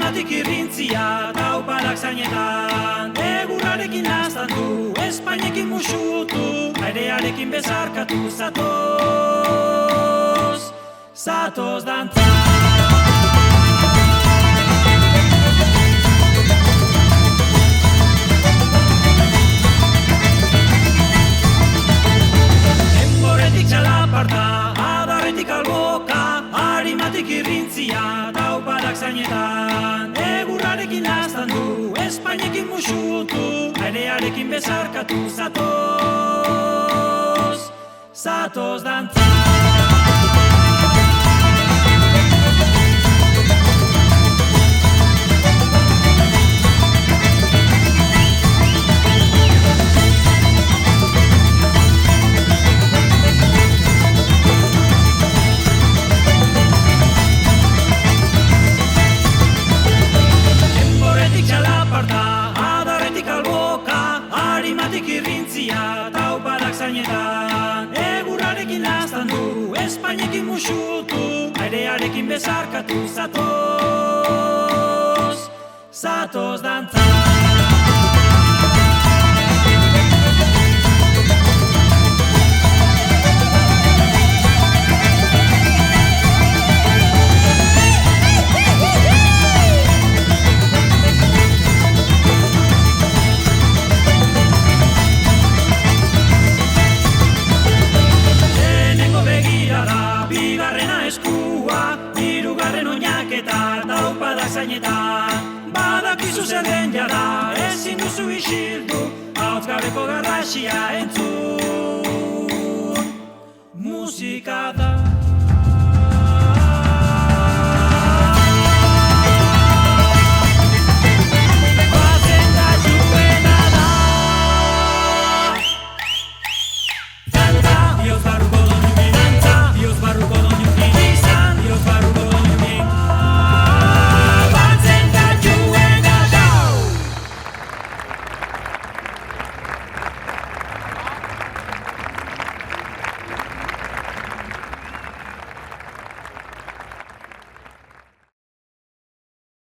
Arimatik irrintzia taupadak zainetan, egurrarekin naztan du, Espainekin musutu, airearekin bezarkatu zatoz, zatoz dantza. Txalaparta, adarretik alboka, arimatik irrintzia, taupadak zainetan, egurrarekin naztan du, Espainekin musutu, airearekin bezarkatu zatoz, zatoz dantza. Arimatik irrintzia taupadak zainetan, egurrarekin naztan du, Espainekin musutu, airearekin bezarkatu zatoz, zatoz dantza. Hirugarren oinaketa taupadak zainetan, badakizu zer den jada, ezin duzu isildu, ahots gabeko garrasia entzun, musika da.